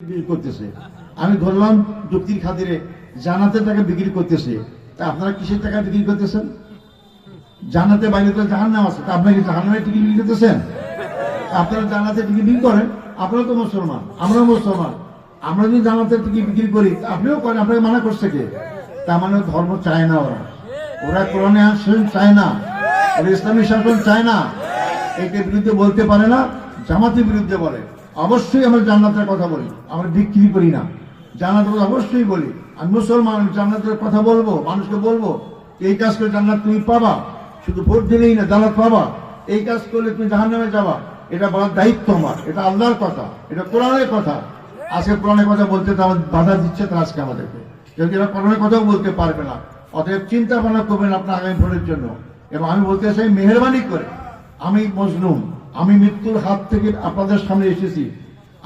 বিক্রি করতেছে। আমি ধরলাম যুক্তির খাতিরে জান্নাতের টাকা বিক্রি করতেছে। তা আপনারা কিসের টাকা বিক্রি করতেছেন? জান্নাতে বাইরে তো জাহান্নাম আছে, তা আপনারা কি জাহান্নামের টিকিট বিক্রি করতেছেন? আপনারা জান্নাতের টিকিট বিক্রি করেন, আপনারা তো মুসলমান, আমরাও মুসলমান। আমরা যদি জান্নাতের টিকিট বিক্রি করি আপনিও করেন, আপনাকে মানা করছে কে? তার মানে ধর্ম চায় না, ওরা কোরআনে শাসন চায় না, ওরা ইসলামী শাসন চায় না। একে বিরুদ্ধে বলতে পারে না, জামাতের বিরুদ্ধে বলে। অবশ্যই আমরা জান্নাতের কথা বলি, আমরা বিক্রি করি না। জান্নাতের কথা অবশ্যই বলি। আমি মুসলমান, জান্নাতের কথা বলবো, মানুষকে বলবো এই কাজ করে জান্নাত তুমি পাবা, শুধু ভোট দিলেই না, জান্নাত পাবা। এই কাজ করলে তুমি জাহান্নামে যাবা, এটা বলার দায়িত্ব আমার। এটা আল্লাহর কথা, এটা কোরআনের কথা। আজকে কোরআনের কথা বলতে তো আমার বাধা দিচ্ছে তো আজকে আমাদেরকে, যদি এরা কোরআনের কথাও বলতে পারবে না। অতএব চিন্তা ভাবনা করবেন আপনার আগামী ভোটের জন্য। এবং আমি বলতে চাই, মেহরবানি করে, আমি মজলুম, আমি মৃত্যুর হাত থেকে আপনাদের সামনে এসেছি।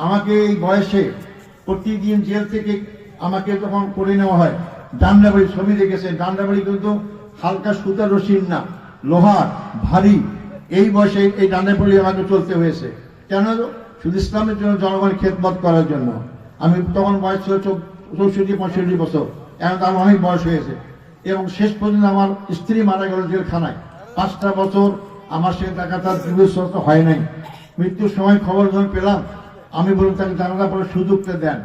আমাকে এই বয়সে প্রতিদিন জেল থেকে আমাকে যখন করে নেওয়া হয়, ডান্ডাবাড়ি ছবি দেখেছেন, ডান্ডাবাড়ি কিন্তু হালকা সুতার রশির না, লোহার ভারী। এই বয়সে এই ডান্ডাবাড়ি আমাকে চলতে হয়েছে। কেন? শুধু ইসলামের জন্য, জনগণের খেদমত করার জন্য। আমি তখন বয়স ছিল 64-65 বছর, এখন তার অনেক বয়স হয়েছে। এবং শেষ পর্যন্ত আমার স্ত্রী মারা গেল জেলখানায়। 5টা বছর আমার সে টাকা তার বিবেচনা হয় নাই। মৃত্যুর সময় খবর যখন পেলাম, আমি বললাম তাকে জানালা পরে সুযোগটা দেন।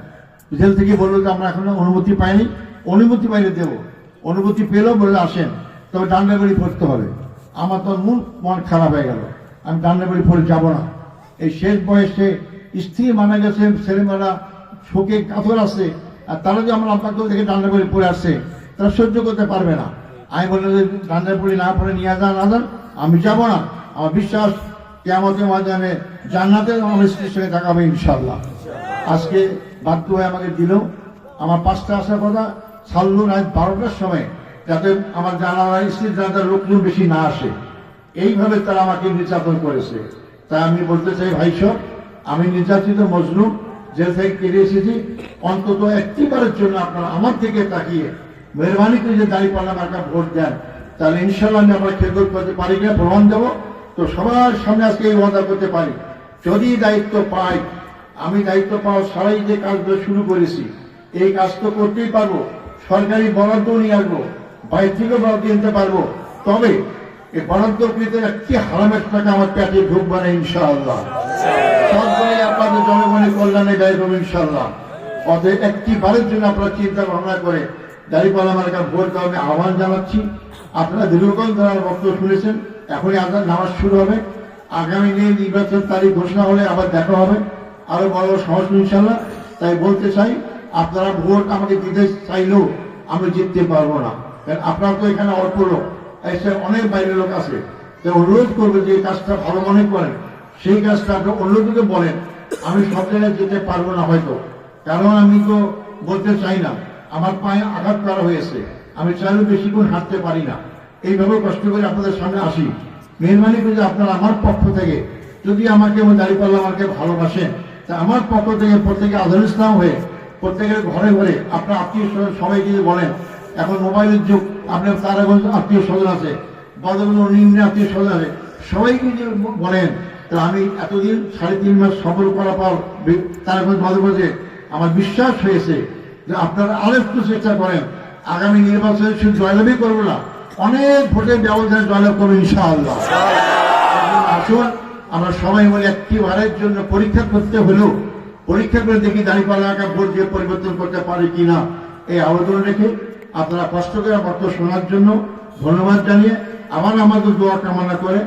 জেল থেকে বললো যে আমরা এখনো অনুমতি পাইনি, অনুমতি পাইলে দেব। অনুমতি পেলেও বললে আসেন, তবে ডান্ডাবাড়ি পড়তে হবে। আমার তো মন খারাপ হয়ে গেল, আমি ডান্ডাবাড়ি পড়ে যাব না। এই শেষ বয়সে স্ত্রী মারা গেছে, ছেলেমেয়েরা শোকে কাতর আছে, আর তারা যে আমার আব্বাকে দেখে ডান্ডাবাড়ি পড়ে আসছে, তারা সহ্য করতে পারবে না। আমি বললাম যে ডান্ডাবাড়ি না পড়ে নিয়ে যান, আমি যাব না। আমার বিশ্বাস কিয়ামতের ময়দানে জান্নাতে আমার স্ত্রীর সঙ্গে দেখা হবে ইনশাআল্লাহ। আজকে বাধ্য হয়ে আমাকে দিল। আমার 5টা আসার কথা, ছাড়লো রাত 12টার সময়, যাতে আমার জানালার স্ত্রীর জানালার লোকজন বেশি না আসে। এইভাবে তারা আমাকে নির্যাতন করেছে। তাই আমি বলতে চাই, ভাই সব, আমি নির্যাতিত মজলুম, জেল থেকে কেটে এসেছি। অন্তত একটিবারের জন্য আপনারা আমার থেকে তাকিয়ে মেহরবানি করে যে দাঁড়িপাল্লা মার্কা ভোট দেন, তাহলে ইনশাআল্লাহ আমি আমরা খেদমত করতে পারি কিনা প্রমাণ দেবো। তো সবার সামনে আজকে এই ওয়াদা করতে পারি, যদি দায়িত্ব পাই, আমি দায়িত্ব পাওয়া ছাড়াই যে কাজগুলো শুরু করেছি, এই কাজ তো করতেই পারবো। সরকারি বরাদ্দ নিয়ে আসবো, বাইরে থেকেও বরাদ্দ নিতে পারবো। তবে এই বরাদ্দকৃত একটি হারামের টাকা আমার পেটে ঢুকবে না ইনশাআল্লাহ। সবগুলি আপনাদের জনগণের কল্যাণে ব্যয় করবো ইনশাআল্লাহ। অতএব একটি বারের জন্য আপনারা চিন্তা ভাবনা করে দাঁড়িপাল্লা মার্কা ভোট দেওয়া আমি আহ্বান জানাচ্ছি। আপনারা দীর্ঘকাল ধরে বক্তব্য শুনেছেন, এখনই আজান নামাজ শুরু হবে। আগামী দিনে নির্বাচন তারিখ ঘোষণা হলে আবার দেখা হবে, আরো বড় সমস্যা ইনশাআল্লাহ। তাই বলতে চাই, আপনারা ভোট আমাকে দিতে চাইলেও আমি জিততে পারবো না, কারণ আপনারা তো এখানে অল্প লোক, এসে অনেক বাইরের লোক আছে। তাই অনুরোধ করবো যে কাজটা ভালো মনে করেন, সেই কাজটা আপনি অন্যদিকে বলেন। আমি সব জায়গায় যেতে পারবো না হয়তো, কারণ আমি তো বলতে চাই না, আমার পায়ে আঘাত করা হয়েছে, আমি চাইলেও বেশিক্ষণ হাঁটতে পারি না। এইভাবে কষ্ট করে আপনাদের সামনে আসি। মেহরবানি করে আপনারা আমার পক্ষ থেকে, যদি আমাকে দাঁড়িপাল্লা আমাকে ভালোবাসেন, তা আমার পক্ষ থেকে প্রত্যেকে আজহার ইসলাম হয়ে প্রত্যেকের ঘরে ঘরে আপনার আত্মীয় স্বজন সবাইকে বলেন। এখন মোবাইলের যুগ, আপনার তার এখন আত্মীয় স্বজন আছে, বদগুলো নিম্নে আত্মীয় স্বজন আছে, সবাইকে যে বলেন। তা আমি এতদিন 3.5 মাস সফর করার পর তার এখন বদে আমার বিশ্বাস হয়েছে যে আপনারা আরেকটু চেষ্টা করেন। আগামী নির্বাচনে শুধু জয়লাভই করবো না, অনেক ভোটের ব্যবধানে জয়লাভ করবো ইনশাআল্লাহ। আসুন আমরা সবাই মিলে একটিবারের জন্য পরীক্ষা করতে হলেও পরীক্ষা করে দেখি দাঁড়িপাল্লা ভোট দিয়ে পরিবর্তন করতে পারি কিনা। এই আবেদন রেখে আপনারা কষ্ট করে বক্তব্য শোনার জন্য ধন্যবাদ জানিয়ে আবার আমাদের দোয়া কামনা করে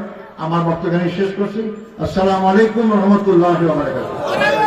আমার বক্তব্য শেষ করছি। আসসালামু আলাইকুম ওয়া রাহমাতুল্লাহি ওয়া বারাকাতুহু।